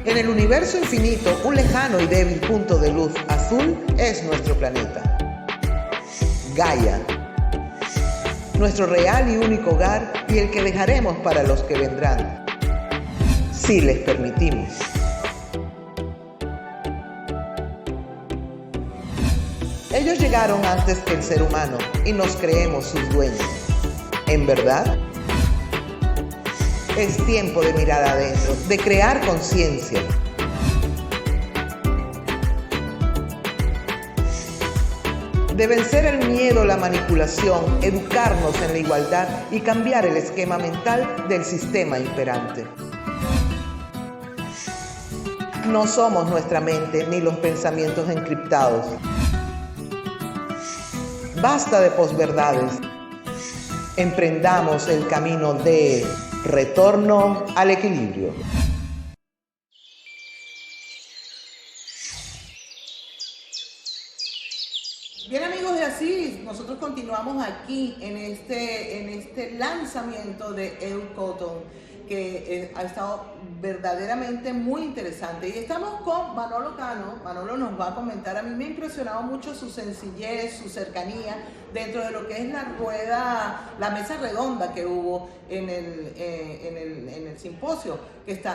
En el universo infinito, un lejano y débil punto de luz azul es nuestro planeta. Gaia, nuestro real y único hogar y el que dejaremos para los que vendrán, si les permitimos. Ellos llegaron antes que el ser humano y nos creemos sus dueños. ¿En verdad? Es tiempo de mirar adentro, de crear conciencia. De vencer el miedo, la manipulación, educarnos en la igualdad y cambiar el esquema mental del sistema imperante. No somos nuestra mente ni los pensamientos encriptados. Basta de posverdades. Emprendamos el camino de retorno al equilibrio. Bien, amigos de Asís, nosotros continuamos aquí en este lanzamiento de Eucotton, que ha estado verdaderamente muy interesante. Y estamos con Manolo Cano. Manolo nos va a comentar. A mí me ha impresionado mucho su sencillez, su cercanía dentro de lo que es la rueda, la mesa redonda que hubo en el simposio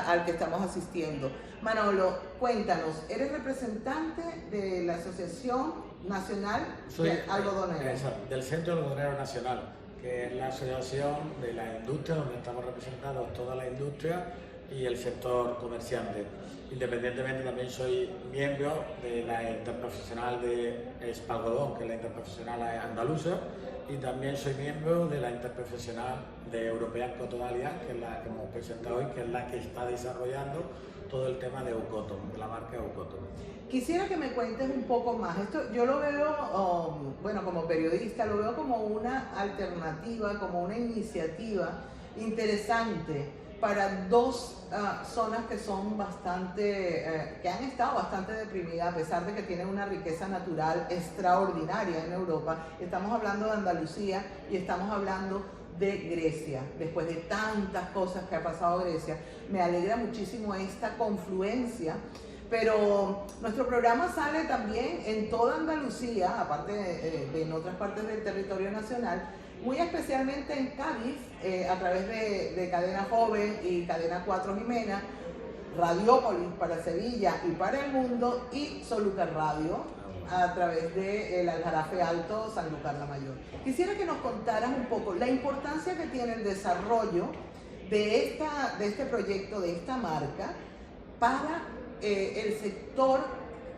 al que estamos asistiendo. Manolo, cuéntanos, eres representante de la Asociación Nacional de Algodoneros. Del Centro Algodonero Nacional, que es la asociación de la industria donde estamos representados toda la industria y el sector comerciante. Independientemente, también soy miembro de la Interprofesional de Espalgodón, que es la Interprofesional andaluza, y también soy miembro de la Interprofesional de European Cotton Alliance, que es la que hemos presentado hoy, que es la que está desarrollando todo el tema de Eucotton, de la marca Eucotton. Quisiera que me cuentes un poco más. Esto yo lo veo, bueno, como periodista, lo veo como una alternativa, como una iniciativa interesante para dos zonas que son bastante, que han estado bastante deprimidas, a pesar de que tienen una riqueza natural extraordinaria en Europa. Estamos hablando de Andalucía y estamos hablando de Grecia. Después de tantas cosas que ha pasado Grecia, me alegra muchísimo esta confluencia. Pero nuestro programa sale también en toda Andalucía, aparte de en otras partes del territorio nacional, muy especialmente en Cádiz, a través de Cadena Joven y Cadena 4 Jimena, Radiópolis para Sevilla y para el mundo, y Solucar Radio a través del Aljarafe Alto, Sanlúcar la Mayor. Quisiera que nos contaras un poco la importancia que tiene el desarrollo de este proyecto, de esta marca, para el sector.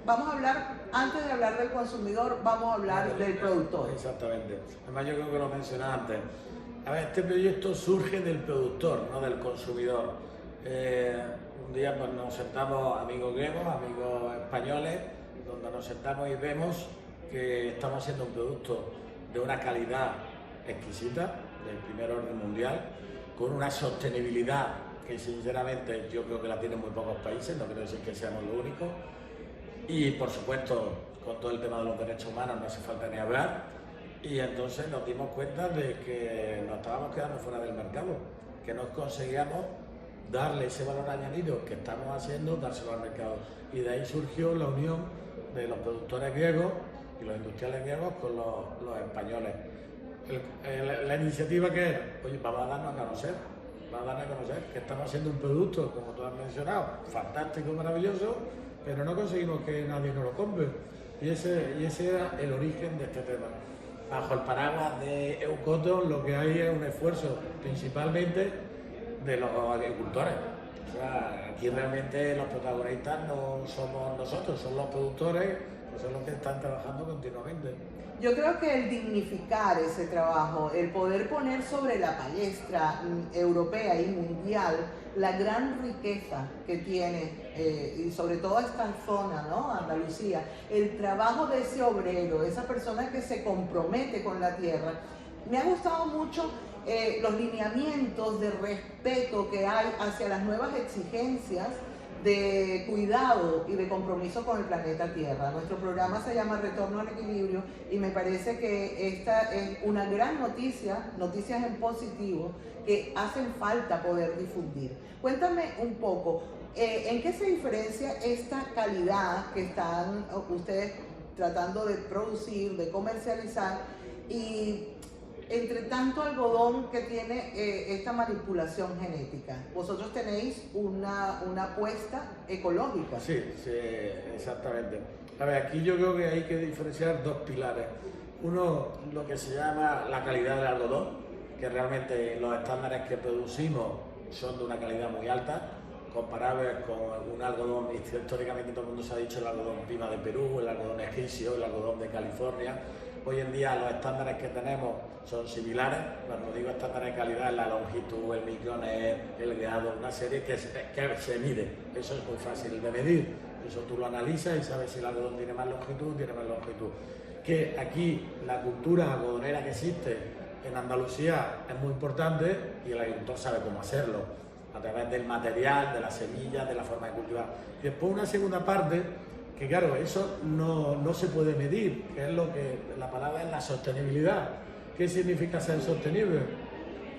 Vamos a hablar, antes de hablar del consumidor, vamos a hablar del productor. Exactamente. Además, yo creo que lo mencioné antes. A ver, este proyecto surge del productor, no del consumidor. Un día pues, nos sentamos, amigos griegos, amigos españoles, donde nos sentamos y vemos que estamos haciendo un producto de una calidad exquisita, del primer orden mundial, con una sostenibilidad que sinceramente yo creo que la tienen muy pocos países, no quiero decir que seamos los únicos, y por supuesto con todo el tema de los derechos humanos no hace falta ni hablar, y entonces nos dimos cuenta de que nos estábamos quedando fuera del mercado, que no conseguíamos darle ese valor añadido que estamos haciendo, dárselo al mercado, y de ahí surgió la unión de los productores griegos y los industriales griegos con los españoles. La iniciativa que es, oye, vamos a darnos a conocer, que estamos haciendo un producto, como tú has mencionado, fantástico, maravilloso, pero no conseguimos que nadie nos lo compre. Y ese era el origen de este tema. Bajo el paraguas de Eucotton lo que hay es un esfuerzo principalmente de los agricultores. O sea, aquí realmente los protagonistas no somos nosotros, son los productores, que son los que están trabajando continuamente. Yo creo que el dignificar ese trabajo, el poder poner sobre la palestra europea y mundial la gran riqueza que tiene, y sobre todo esta zona, ¿no? Andalucía, el trabajo de ese obrero, esa persona que se compromete con la tierra. Me ha gustado mucho los lineamientos de respeto que hay hacia las nuevas exigencias de cuidado y de compromiso con el planeta Tierra. Nuestro programa se llama Retorno al Equilibrio y me parece que esta es una gran noticia, noticias en positivo que hacen falta poder difundir. Cuéntame un poco, ¿en qué se diferencia esta calidad que están ustedes tratando de producir, de comercializar, y entre tanto algodón que tiene esta manipulación genética? Vosotros tenéis una apuesta ecológica. Sí, sí, exactamente. A ver, aquí yo creo que hay que diferenciar dos pilares. Uno, lo que se llama la calidad del algodón, que realmente los estándares que producimos son de una calidad muy alta, comparables con un algodón, históricamente todo el mundo se ha dicho el algodón Pima de Perú, el algodón egipcio, el algodón de California. Hoy en día los estándares que tenemos son similares. Cuando digo estándares de calidad, la longitud, el micronet, el grado, una serie que se mide. Eso es muy fácil de medir. Eso tú lo analizas y sabes si el algodón tiene más longitud, tiene más longitud. Que aquí la cultura algodonera que existe en Andalucía es muy importante y el agricultor sabe cómo hacerlo, a través del material, de las semillas, de la forma de cultivar. Y después una segunda parte, que claro, eso no se puede medir, que es lo que la palabra es la sostenibilidad. ¿Qué significa ser sostenible?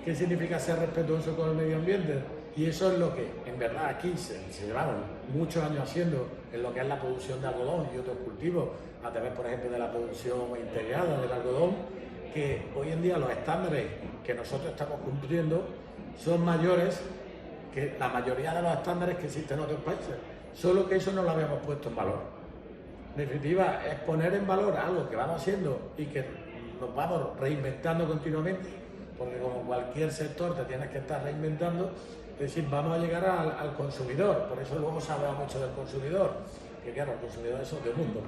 ¿Qué significa ser respetuoso con el medio ambiente? Y eso es lo que en verdad aquí se llevaron muchos años haciendo en lo que es la producción de algodón y otros cultivos, a través, por ejemplo, de la producción integrada del algodón, que hoy en día los estándares que nosotros estamos cumpliendo son mayores que la mayoría de los estándares que existen en otros países, solo que eso no lo habíamos puesto en valor. En definitiva, es poner en valor algo que vamos haciendo y que nos vamos reinventando continuamente, porque como cualquier sector te tienes que estar reinventando, es decir, vamos a llegar al consumidor. Por eso luego se habla mucho del consumidor, que claro, el consumidor es otro mundo,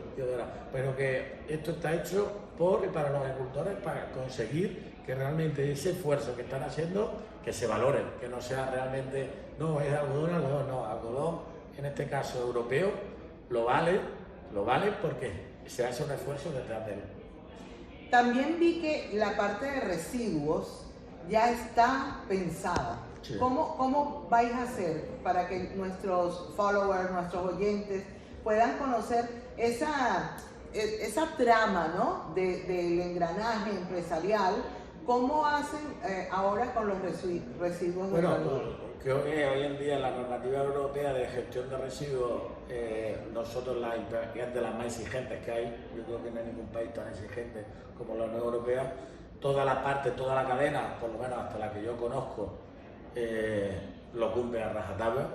pero que esto está hecho por y para los agricultores para conseguir que realmente ese esfuerzo que están haciendo, que se valore, que no sea realmente, no, es algodón, no, algodón, en este caso europeo, lo vale porque se hace un esfuerzo detrás de él. También vi que la parte de residuos ya está pensada. Sí. ¿Cómo vais a hacer para que nuestros followers, nuestros oyentes puedan conocer esa trama, ¿no? del engranaje empresarial? ¿Cómo hacen ahora con los residuos de algodón? Creo que hoy en día la normativa europea de gestión de residuos, nosotros es de las más exigentes que hay. Yo creo que no hay ningún país tan exigente como la Unión Europea. Toda la cadena, por lo menos hasta la que yo conozco, lo cumple a rajatabla.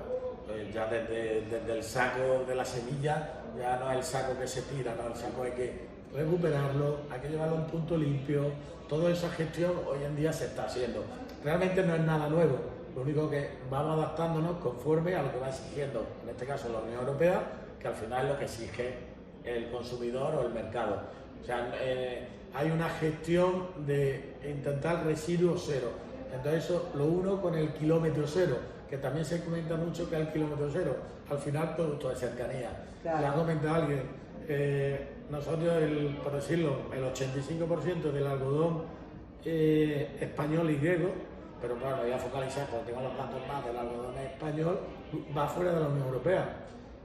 Ya desde el saco de la semilla, ya no es el saco que se tira, no, el saco hay que recuperarlo, hay que llevarlo a un punto limpio. Toda esa gestión hoy en día se está haciendo. Realmente no es nada nuevo, lo único que vamos adaptándonos conforme a lo que va exigiendo, en este caso la Unión Europea, que al final es lo que exige el consumidor o el mercado. O sea, hay una gestión de intentar residuo cero. Entonces eso lo uno con el kilómetro cero, que también se comenta mucho que es el kilómetro cero. Al final producto de cercanía. Claro. Le ha comentado alguien, nosotros, por decirlo, el 85% del algodón español y griego, pero claro, voy a focalizar porque tengo los datos más del algodón español, va fuera de la Unión Europea.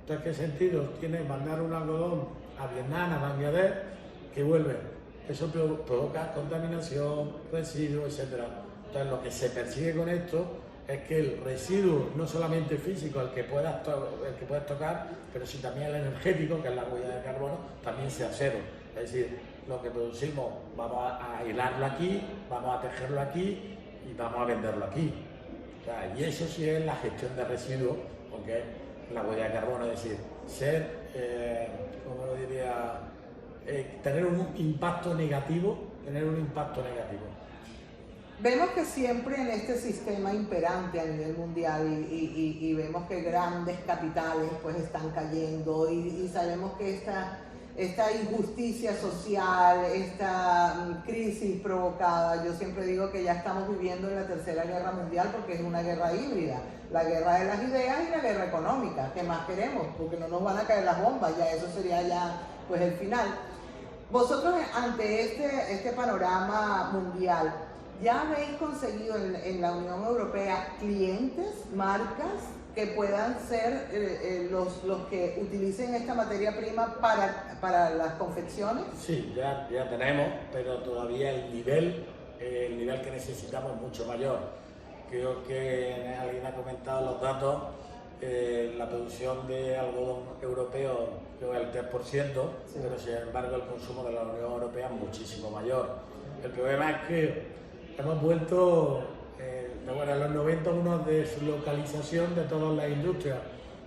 Entonces, ¿qué sentido tiene mandar un algodón a Vietnam, a Bangladesh, que vuelve? Eso provoca contaminación, residuos, etc. Entonces, lo que se persigue con esto es que el residuo, no solamente físico, el que puedas tocar, pero sí también el energético, que es la huella de carbono, también sea cero. Es decir, lo que producimos vamos a hilarlo aquí, vamos a tejerlo aquí y vamos a venderlo aquí. O sea, y eso sí es la gestión de residuos, porque es la huella de carbono, es decir, ¿cómo lo diría? Tener un impacto negativo. Vemos que siempre en este sistema imperante a nivel mundial y vemos que grandes capitales pues están cayendo y sabemos que esta injusticia social, esta crisis provocada, yo siempre digo que ya estamos viviendo en la Tercera Guerra Mundial porque es una guerra híbrida, la guerra de las ideas y la guerra económica. ¿Qué más queremos? Porque no nos van a caer las bombas, ya eso sería ya pues el final. Vosotros ante este panorama mundial, ¿Ya habéis conseguido en la Unión Europea clientes, marcas que puedan ser los que utilicen esta materia prima para las confecciones? Sí, ya tenemos, pero todavía el nivel que necesitamos es mucho mayor. Creo que alguien ha comentado los datos, la producción de algodón europeo creo que es el 3%, sí, pero sin embargo el consumo de la Unión Europea es muchísimo mayor. El problema es que hemos vuelto, bueno, en los 90 una deslocalización de todas las industrias,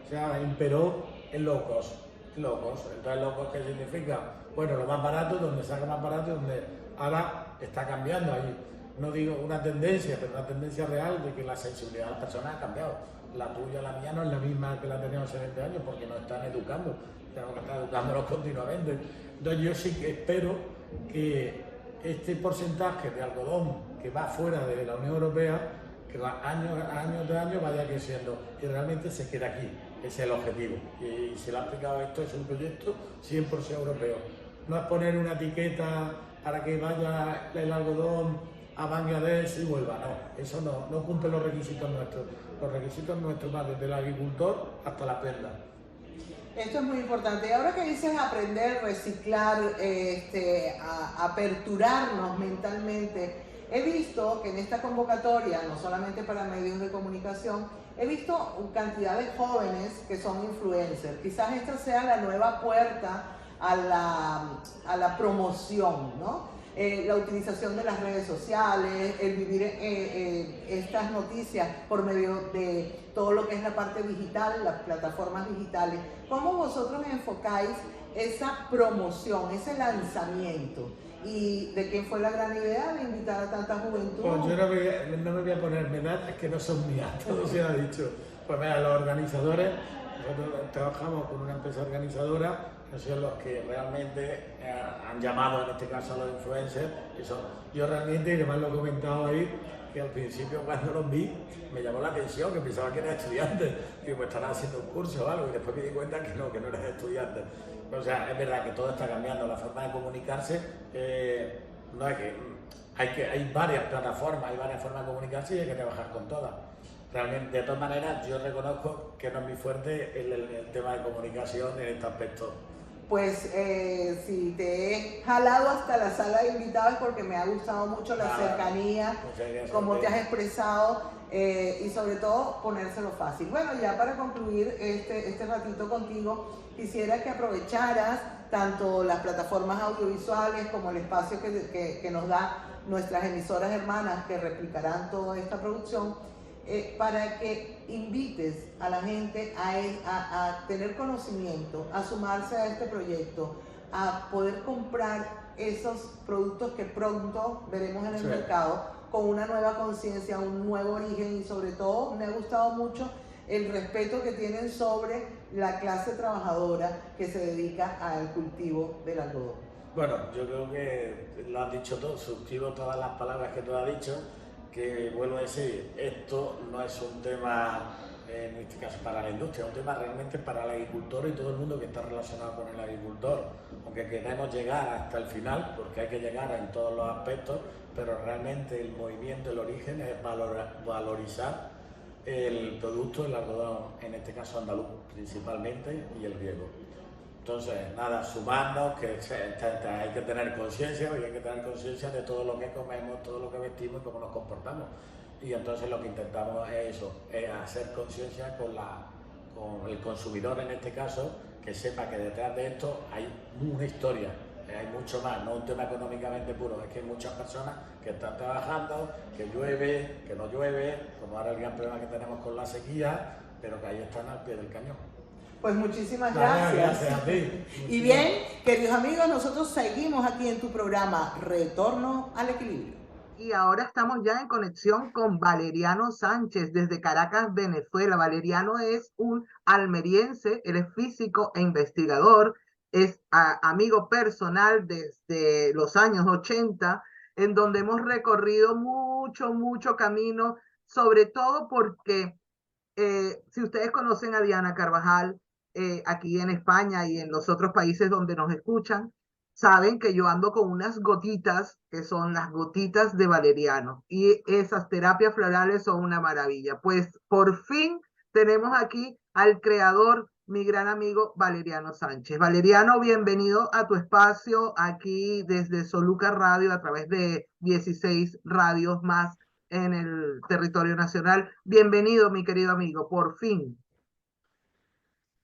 o sea, imperó el low cost. Entonces, low cost, ¿qué significa? Bueno, lo más barato, donde salga más barato, donde ahora está cambiando ahí. No digo una tendencia, pero una tendencia real de que la sensibilidad de las personas ha cambiado. La tuya, la mía no es la misma que la teníamos hace 20 años porque nos están educando, tenemos que estar educándonos continuamente. Entonces yo sí que espero que este porcentaje de algodón que va fuera de la Unión Europea, que va año de año vaya creciendo y realmente se queda aquí. Ese es el objetivo. Y si lo ha aplicado esto, es un proyecto 100% europeo. No es poner una etiqueta para que vaya el algodón a Bangladesh y vuelva, no. Eso no cumple los requisitos nuestros. Los requisitos nuestros van desde el agricultor hasta la prenda. Esto es muy importante. Y ahora que dices aprender, reciclar, aperturarnos mentalmente, he visto que en esta convocatoria, no solamente para medios de comunicación, he visto cantidad de jóvenes que son influencers. Quizás esta sea la nueva puerta a la promoción, ¿no? La utilización de las redes sociales, el vivir estas noticias por medio de todo lo que es la parte digital, las plataformas digitales. ¿Cómo vosotros enfocáis esa promoción, ese lanzamiento? ¿Y de quién fue la gran idea de invitar a tanta juventud? Pues yo no me voy a poner medallas que no son mías, todo se ha dicho. Pues mira, los organizadores, nosotros trabajamos con una empresa organizadora, que son los que realmente han llamado en este caso a los influencers. Yo realmente, y además lo he comentado ahí, que al principio cuando los vi me llamó la atención, que pensaba que eran estudiantes, que pues estarán haciendo un curso o algo, y después me di cuenta que no eran estudiantes. O sea, es verdad que todo está cambiando, la forma de comunicarse, no es que hay varias plataformas, hay varias formas de comunicarse y hay que trabajar con todas. Realmente, de todas maneras, yo reconozco que no es muy fuerte el tema de comunicación en este aspecto. Pues si te he jalado hasta la sala de invitados porque me ha gustado mucho la cercanía, cómo te has expresado y sobre todo ponérselo fácil. Bueno, ya para concluir este ratito contigo, quisiera que aprovecharas tanto las plataformas audiovisuales como el espacio que nos da nuestras emisoras hermanas que replicarán toda esta producción, para que invites a la gente a tener conocimiento, a sumarse a este proyecto, a poder comprar esos productos que pronto veremos en el mercado con una nueva conciencia, un nuevo origen y sobre todo me ha gustado mucho el respeto que tienen sobre la clase trabajadora que se dedica al cultivo del algodón. Bueno, yo creo que lo has dicho todo, suscribo todas las palabras que tú has dicho, que vuelvo a decir, esto no es un tema, en este caso para la industria, es un tema realmente para el agricultor y todo el mundo que está relacionado con el agricultor, aunque queremos llegar hasta el final, porque hay que llegar en todos los aspectos, pero realmente el movimiento, el origen es valorizar el producto, el algodón, en este caso andaluz principalmente, y el griego. Entonces, nada, sumarnos, que hay que tener conciencia, y hay que tener conciencia de todo lo que comemos, todo lo que vestimos y cómo nos comportamos. Y entonces lo que intentamos es eso, es hacer conciencia con el consumidor en este caso, que sepa que detrás de esto hay una historia, hay mucho más, no un tema económicamente puro, es que hay muchas personas que están trabajando, que llueve, que no llueve, como ahora el gran problema que tenemos con la sequía, pero que ahí están al pie del cañón. Pues muchísimas gracias. Gracias a ti. Y bien, queridos amigos, nosotros seguimos aquí en tu programa Retorno al Equilibrio. Y ahora estamos ya en conexión con Valeriano Sánchez desde Caracas, Venezuela. Valeriano es un almeriense, él es físico e investigador, es amigo personal desde los años 80, en donde hemos recorrido mucho camino, sobre todo porque si ustedes conocen a Diana Carvajal, aquí en España y en los otros países donde nos escuchan, saben que yo ando con unas gotitas que son las gotitas de valeriano y esas terapias florales son una maravilla. Pues por fin tenemos aquí al creador, mi gran amigo Valeriano Sánchez. Valeriano, bienvenido a tu espacio aquí desde Soluca Radio a través de 16 radios más en el territorio nacional. Bienvenido, mi querido amigo, por fin.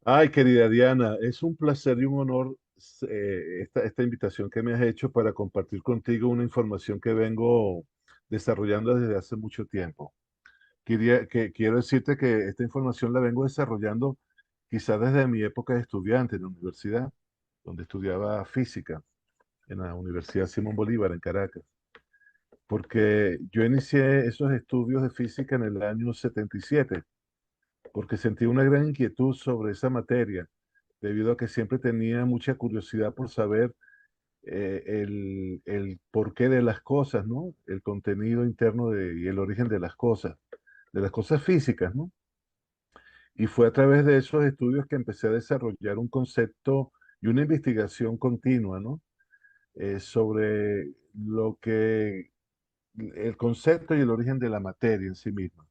Ay, querida Diana, es un placer y un honor esta invitación que me has hecho para compartir contigo una información que vengo desarrollando desde hace mucho tiempo. Quiero decirte que esta información la vengo desarrollando quizás desde mi época de estudiante en la universidad, donde estudiaba física en la Universidad Simón Bolívar en Caracas, porque yo inicié esos estudios de física en el año 77 porque sentí una gran inquietud sobre esa materia, debido a que siempre tenía mucha curiosidad por saber el porqué de las cosas, ¿no? El contenido interno y el origen de las cosas físicas, ¿no? Y fue a través de esos estudios que empecé a desarrollar un concepto y una investigación continua, ¿no? Sobre lo que, el concepto y el origen de la materia en sí misma.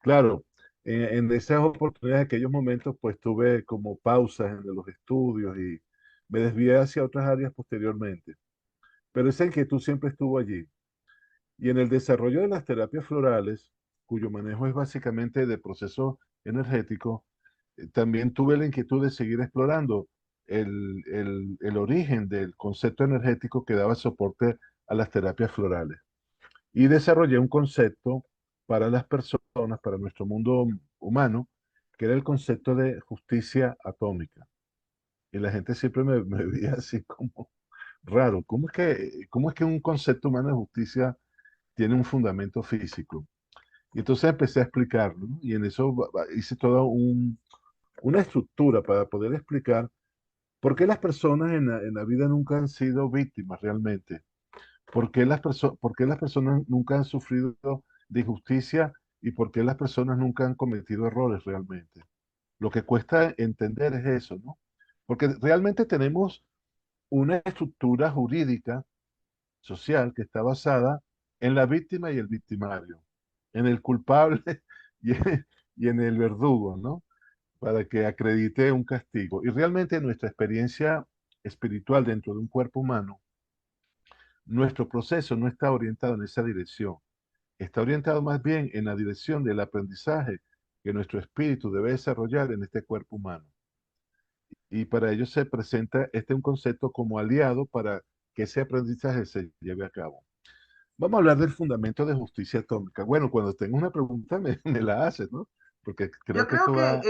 Claro, en esas oportunidades, aquellos momentos, pues tuve como pausas en los estudios y me desvié hacia otras áreas posteriormente. Pero esa inquietud siempre estuvo allí. Y en el desarrollo de las terapias florales, cuyo manejo es básicamente de procesos energéticos, también tuve la inquietud de seguir explorando el origen del concepto energético que daba soporte a las terapias florales y desarrollé un concepto para las personas, para nuestro mundo humano, que era el concepto de justicia atómica. Y la gente siempre me veía así como raro. Cómo es que un concepto humano de justicia tiene un fundamento físico? Y entonces empecé a explicarlo, ¿no? Y en eso hice toda una estructura para poder explicar por qué las personas en la vida nunca han sido víctimas realmente. Por qué las personas nunca han sufrido de injusticia y por qué las personas nunca han cometido errores realmente? Lo que cuesta entender es eso, ¿no? Porque realmente tenemos una estructura jurídica, social, que está basada en la víctima y el victimario, en el culpable y y en el verdugo, ¿no? Para que acredite un castigo. Y realmente nuestra experiencia espiritual dentro de un cuerpo humano, nuestro proceso no está orientado en esa dirección. Está orientado más bien en la dirección del aprendizaje que nuestro espíritu debe desarrollar en este cuerpo humano. Y para ello se presenta un concepto como aliado para que ese aprendizaje se lleve a cabo. Vamos a hablar del fundamento de justicia atómica. Bueno, cuando tengas una pregunta me la haces, ¿no? Porque Yo creo que creo esto que va...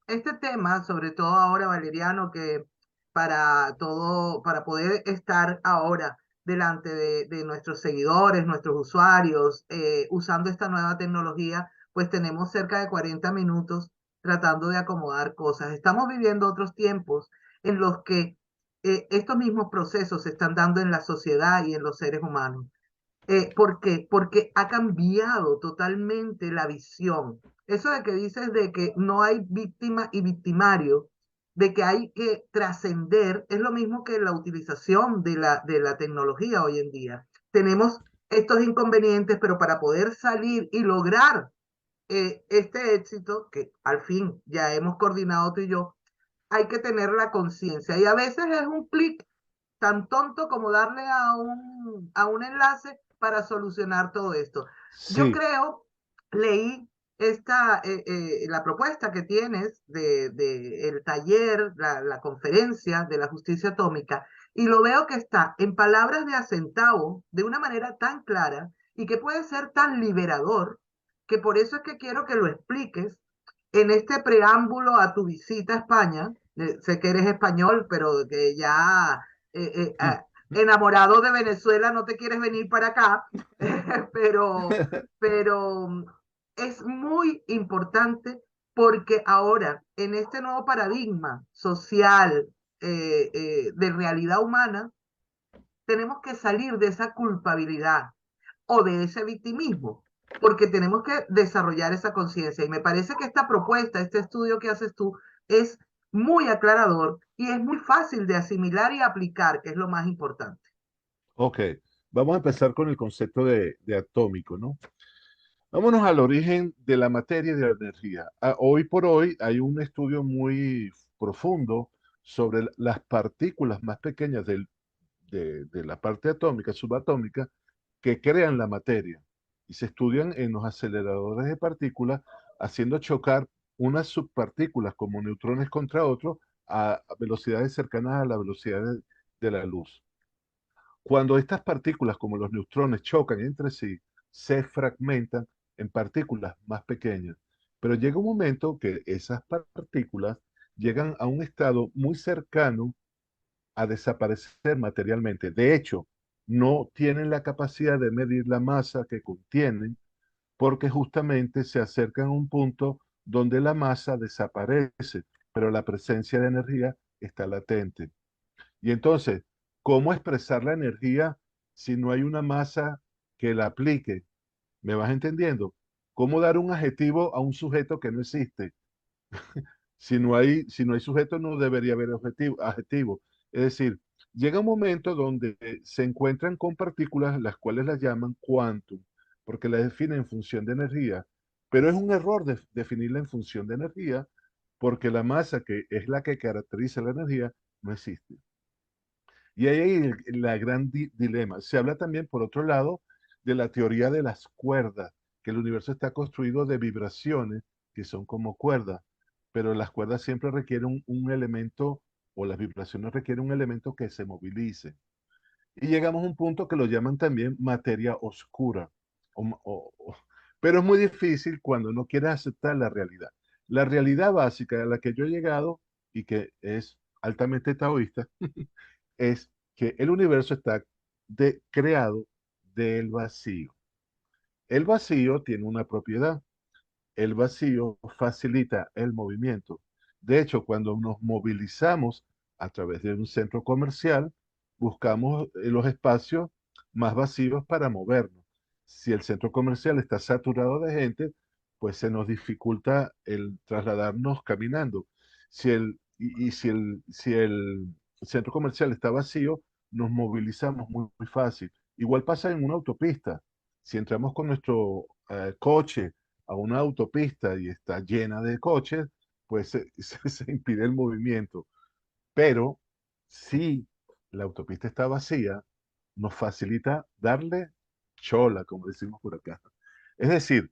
este tema, sobre todo ahora, Valeriano, que para todo, para poder estar ahora delante de nuestros seguidores, nuestros usuarios, usando esta nueva tecnología, pues tenemos cerca de 40 minutos tratando de acomodar cosas. Estamos viviendo otros tiempos en los que estos mismos procesos se están dando en la sociedad y en los seres humanos. ¿Por qué? Porque ha cambiado totalmente la visión. Eso de que dices de que no hay víctima y victimario, de que hay que trascender, es lo mismo que la utilización de la tecnología hoy en día. Tenemos estos inconvenientes, pero para poder salir y lograr este éxito, que al fin ya hemos coordinado tú y yo, hay que tener la conciencia. Y a veces es un clic tan tonto como darle a un enlace para solucionar todo esto. Yo Sí, creo, leí la propuesta que tienes de el taller, la conferencia de la justicia atómica, y lo veo que está en palabras de acentavo, de una manera tan clara, y que puede ser tan liberador, que por eso es que quiero que lo expliques en este preámbulo a tu visita a España. Sé que eres español, pero que ya enamorado de Venezuela no te quieres venir para acá, pero, pero es muy importante porque ahora en este nuevo paradigma social de realidad humana, tenemos que salir de esa culpabilidad o de ese victimismo, porque tenemos que desarrollar esa conciencia. Y me parece que esta propuesta, este estudio que haces tú, es muy aclarador y es muy fácil de asimilar y aplicar, que es lo más importante. Ok, vamos a empezar con el concepto de atómico, ¿no? Vámonos al origen de la materia y de la energía. Hoy por hoy hay un estudio muy profundo sobre las partículas más pequeñas de la parte atómica, subatómica, que crean la materia. Y se estudian en los aceleradores de partículas, haciendo chocar unas subpartículas como neutrones contra otros a velocidades cercanas a la velocidad de la luz. Cuando estas partículas, como los neutrones, chocan entre sí, se fragmentan en partículas más pequeñas. Pero llega un momento que esas partículas llegan a un estado muy cercano a desaparecer materialmente. De hecho, no tienen la capacidad de medir la masa que contienen porque justamente se acercan a un punto donde la masa desaparece, pero la presencia de energía está latente. Y entonces, ¿cómo expresar la energía si no hay una masa que la aplique? ¿Me vas entendiendo? ¿Cómo dar un adjetivo a un sujeto que no existe? Si no hay sujeto, no debería haber adjetivo. Es decir, llega un momento donde se encuentran con partículas, las cuales las llaman quantum, porque las definen en función de energía, pero es un error definirla en función de energía, porque la masa, que es la que caracteriza la energía, no existe. Y ahí hay la gran dilema. Se habla también, por otro lado, de la teoría de las cuerdas, que el universo está construido de vibraciones que son como cuerdas, pero las cuerdas siempre requieren un elemento, o las vibraciones requieren un elemento que se movilice. Y llegamos a un punto que lo llaman también materia oscura. Pero es muy difícil cuando no quieres aceptar la realidad. La realidad básica a la que yo he llegado, y que es altamente taoísta, es que el universo está creado del vacío. El vacío tiene una propiedad. El vacío facilita el movimiento. De hecho, cuando nos movilizamos a través de un centro comercial, buscamos los espacios más vacíos para movernos. Si el centro comercial está saturado de gente, pues se nos dificulta el trasladarnos caminando. Si el centro comercial está vacío, nos movilizamos muy fácil. Igual pasa en una autopista. Si entramos con nuestro coche a una autopista y está llena de coches, pues se impide el movimiento. Pero si la autopista está vacía, nos facilita darle chola, como decimos por acá. Es decir,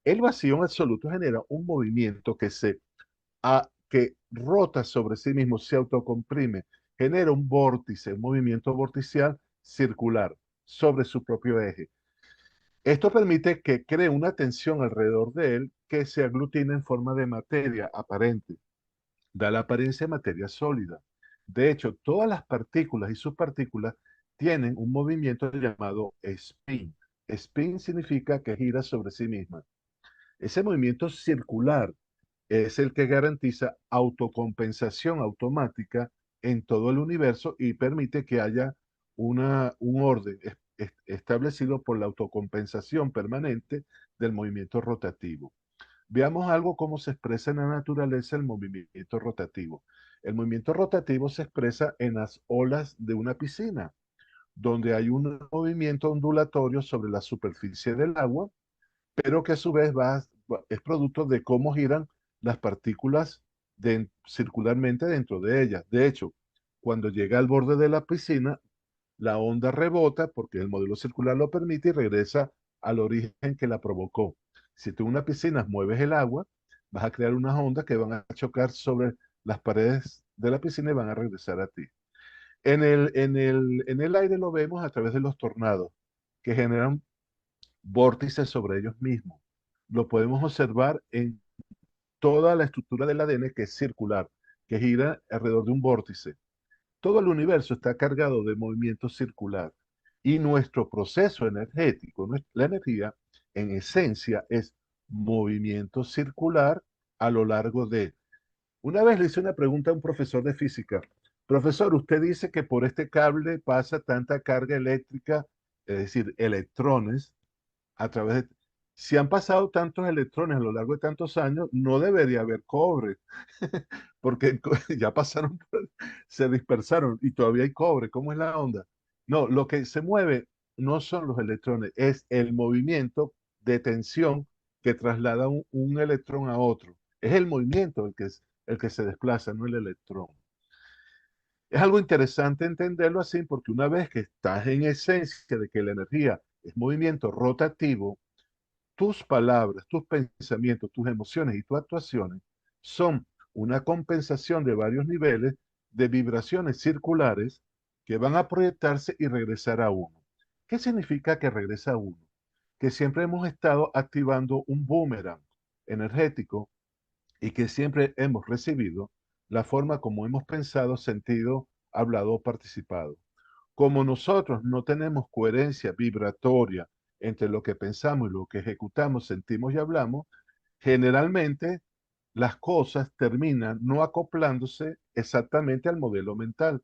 el vacío en absoluto genera un movimiento que rota sobre sí mismo, se autocomprime, genera un vórtice, un movimiento vorticial circular sobre su propio eje. Esto permite que cree una tensión alrededor de él que se aglutina en forma de materia aparente. Da la apariencia de materia sólida. De hecho, todas las partículas y subpartículas tienen un movimiento llamado spin. Spin significa que gira sobre sí misma. Ese movimiento circular es el que garantiza autocompensación automática en todo el universo y permite que haya un orden establecido por la autocompensación permanente del movimiento rotativo. Veamos algo cómo se expresa en la naturaleza el movimiento rotativo. El movimiento rotativo se expresa en las olas de una piscina, donde hay un movimiento ondulatorio sobre la superficie del agua, pero que a su vez es producto de cómo giran las partículas circularmente dentro de ellas. De hecho, cuando llega al borde de la piscina, la onda rebota porque el modelo circular lo permite y regresa al origen que la provocó. Si tú en una piscina mueves el agua, vas a crear unas ondas que van a chocar sobre las paredes de la piscina y van a regresar a ti. En el aire lo vemos a través de los tornados, que generan vórtices sobre ellos mismos. Lo podemos observar en toda la estructura del ADN, que es circular, que gira alrededor de un vórtice. Todo el universo está cargado de movimiento circular y nuestro proceso energético, la energía, en esencia es movimiento circular a lo largo de... Una vez le hice una pregunta a un profesor de física. Profesor, usted dice que por este cable pasa tanta carga eléctrica, es decir, electrones, a través de... Si han pasado tantos electrones a lo largo de tantos años, no debería haber cobre, porque ya pasaron, se dispersaron y todavía hay cobre. ¿Cómo es la onda? No, lo que se mueve no son los electrones, es el movimiento de tensión que traslada un electrón a otro. Es el movimiento el que se desplaza, no el electrón. Es algo interesante entenderlo así porque una vez que estás en esencia de que la energía es movimiento rotativo, tus palabras, tus pensamientos, tus emociones y tus actuaciones son una compensación de varios niveles de vibraciones circulares que van a proyectarse y regresar a uno. ¿Qué significa que regresa a uno? Que siempre hemos estado activando un boomerang energético y que siempre hemos recibido la forma como hemos pensado, sentido, hablado o participado. Como nosotros no tenemos coherencia vibratoria entre lo que pensamos y lo que ejecutamos, sentimos y hablamos, generalmente las cosas terminan no acoplándose exactamente al modelo mental,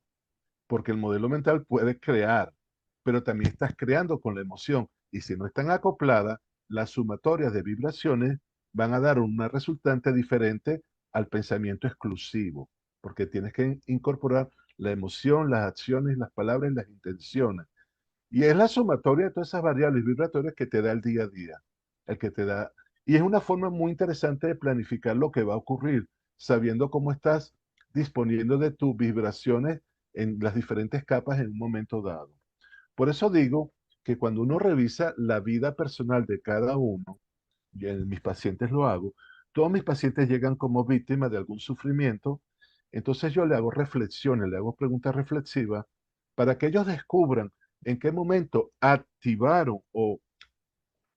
porque el modelo mental puede crear, pero también estás creando con la emoción. Y si no están acopladas, las sumatorias de vibraciones van a dar una resultante diferente al pensamiento exclusivo, porque tienes que incorporar la emoción, las acciones, las palabras y las intenciones. Y es la sumatoria de todas esas variables vibratorias que te da el día a día, el que te da. Y es una forma muy interesante de planificar lo que va a ocurrir, sabiendo cómo estás disponiendo de tus vibraciones en las diferentes capas en un momento dado. Por eso digo que cuando uno revisa la vida personal de cada uno, y en mis pacientes lo hago, todos mis pacientes llegan como víctimas de algún sufrimiento, entonces yo le hago reflexiones, le hago preguntas reflexivas para que ellos descubran en qué momento activaron o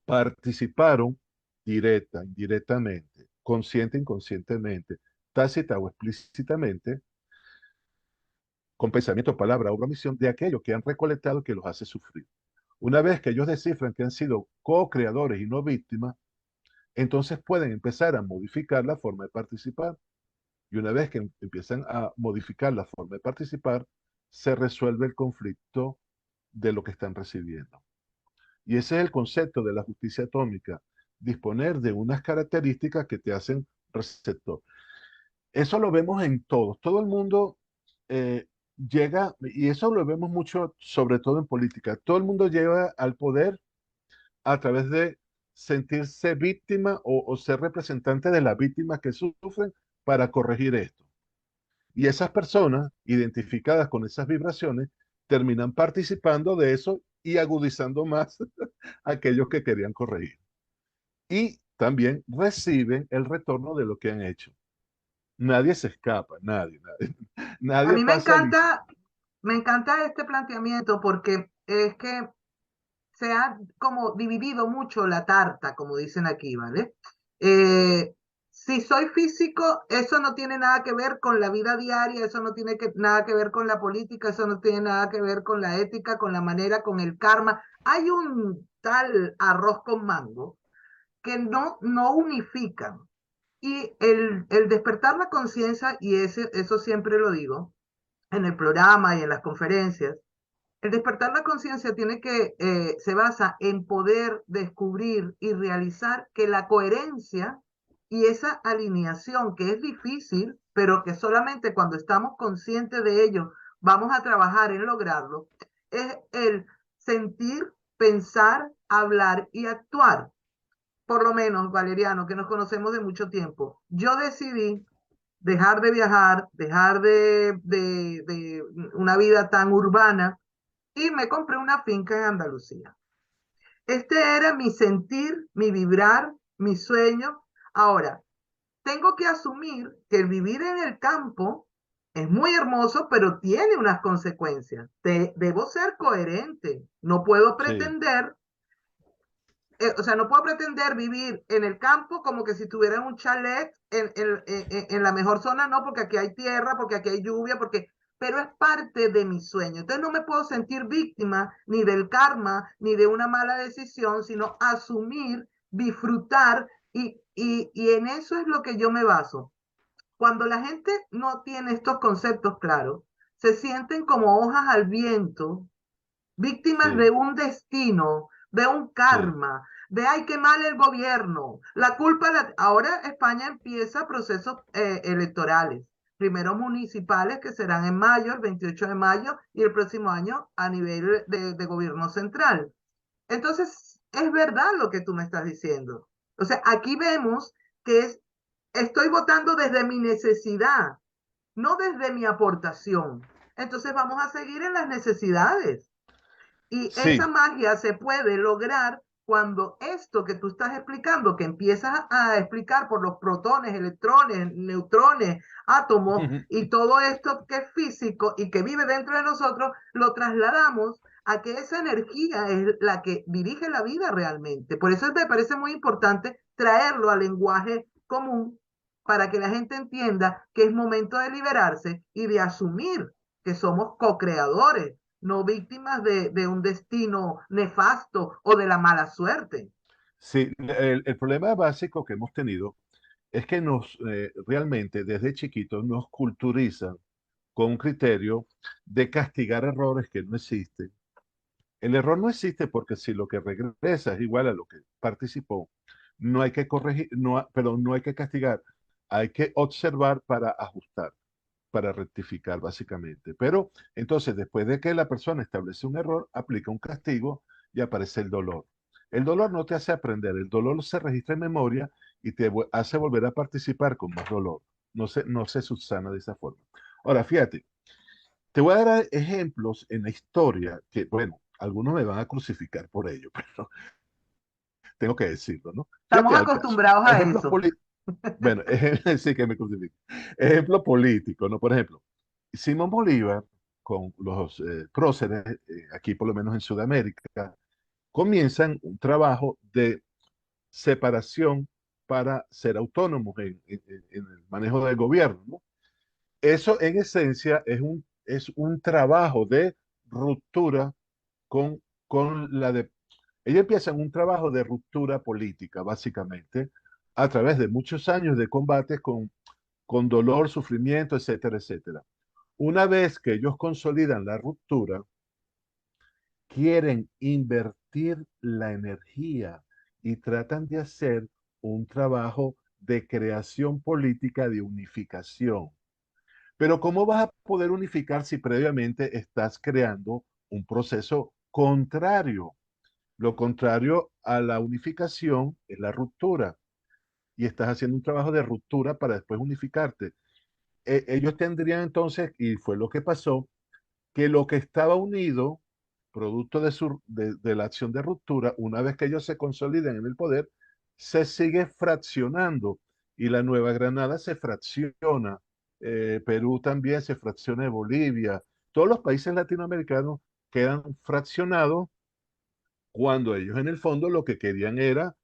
participaron directa, indirectamente, consciente, inconscientemente, tácita o explícitamente, con pensamiento, palabra o omisión de aquello que han recolectado que los hace sufrir. Una vez que ellos descifran que han sido co-creadores y no víctimas, entonces pueden empezar a modificar la forma de participar. Y una vez que empiezan a modificar la forma de participar, se resuelve el conflicto de lo que están recibiendo. Y ese es el concepto de la justicia atómica, disponer de unas características que te hacen receptor. Eso lo vemos en todos. Todo el mundo llega, y eso lo vemos mucho, sobre todo en política, todo el mundo llega al poder a través de sentirse víctima o ser representante de las víctimas que sufren para corregir esto. Y esas personas, identificadas con esas vibraciones, terminan participando de eso y agudizando más a aquellos que querían corregir. Y también reciben el retorno de lo que han hecho. Nadie se escapa, nadie, A nadie mí pasa listo. me encanta este planteamiento porque es que se ha como dividido mucho la tarta, como dicen aquí, ¿vale? Eh, si soy físico, eso no tiene nada que ver con la vida diaria, eso no tiene nada que ver con la política, eso no tiene nada que ver con la ética, con la manera, con el karma. Hay un tal arroz con mango que no unifican. Y el despertar la conciencia, y eso siempre lo digo en el programa y en las conferencias, el despertar la conciencia se basa en poder descubrir y realizar que la coherencia y esa alineación, que es difícil, pero que solamente cuando estamos conscientes de ello vamos a trabajar en lograrlo, es el sentir, pensar, hablar y actuar. Por lo menos, Valeriano, que nos conocemos de mucho tiempo, yo decidí dejar de viajar, dejar de una vida tan urbana y me compré una finca en Andalucía. Este era mi sentir, mi vibrar, mi sueño. Ahora, tengo que asumir que el vivir en el campo es muy hermoso, pero tiene unas consecuencias. Debo ser coherente. No puedo Sí, pretender, o sea, no puedo pretender vivir en el campo como que si tuviera un chalet en la mejor zona, no, porque aquí hay tierra, porque aquí hay lluvia, pero es parte de mi sueño. Entonces no me puedo sentir víctima ni del karma, ni de una mala decisión, sino asumir, disfrutar, y en eso es lo que yo me baso. Cuando la gente no tiene estos conceptos claros, se sienten como hojas al viento, víctimas de sí, un destino, de un sí, karma. de ay, qué mal el gobierno, la culpa, ahora España empieza procesos electorales, primero municipales que serán en mayo, el 28 de mayo, y el próximo año a nivel de gobierno central. Entonces, es verdad lo que tú me estás diciendo. O sea, aquí vemos que estoy votando desde mi necesidad, no desde mi aportación. Entonces vamos a seguir en las necesidades. Y esa Sí. magia se puede lograr cuando esto que tú estás explicando, que empiezas a explicar por los protones, electrones, neutrones, átomos y todo esto que es físico y que vive dentro de nosotros, lo trasladamos a que esa energía es la que dirige la vida realmente. Por eso me parece muy importante traerlo al lenguaje común para que la gente entienda que es momento de liberarse y de asumir que somos co-creadores, no víctimas de un destino nefasto o de la mala suerte. Sí, el problema básico que hemos tenido es que realmente desde chiquitos nos culturizan con un criterio de castigar errores que no existen. El error no existe porque si lo que regresa es igual a lo que participó, no hay que corregir, perdón, no hay que castigar, hay que observar para ajustar, para rectificar básicamente. Pero entonces, después de que la persona establece un error, aplica un castigo y aparece el dolor. El dolor no te hace aprender, el dolor se registra en memoria y te hace volver a participar con más dolor. No se subsana de esa forma. Ahora, fíjate, te voy a dar ejemplos en la historia que, bueno, algunos me van a crucificar por ello, pero tengo que decirlo, ¿no? Estamos Fíjate al caso. acostumbrados a Ejemplos eso. políticos. Bueno, sí que me crucifican. Ejemplo político, ¿no? Por ejemplo, Simón Bolívar, con los próceres, aquí por lo menos en Sudamérica, comienzan un trabajo de separación para ser autónomos en el manejo del gobierno, ¿no? Eso en esencia es un trabajo de ruptura con, con la de... Ellos empiezan un trabajo de ruptura política, básicamente, a través de muchos años de combates con dolor, sufrimiento, etcétera, etcétera. Una vez que ellos consolidan la ruptura, quieren invertir la energía y tratan de hacer un trabajo de creación política de unificación. Pero ¿cómo vas a poder unificar si previamente estás creando un proceso contrario? Lo contrario a la unificación es la ruptura. Y estás haciendo un trabajo de ruptura para después unificarte. Ellos tendrían entonces, y fue lo que pasó, que lo que estaba unido, producto de la acción de ruptura, una vez que ellos se consoliden en el poder, se sigue fraccionando y la Nueva Granada se fracciona, Perú también se fracciona de Bolivia, todos los países latinoamericanos quedan fraccionados cuando ellos en el fondo lo que querían era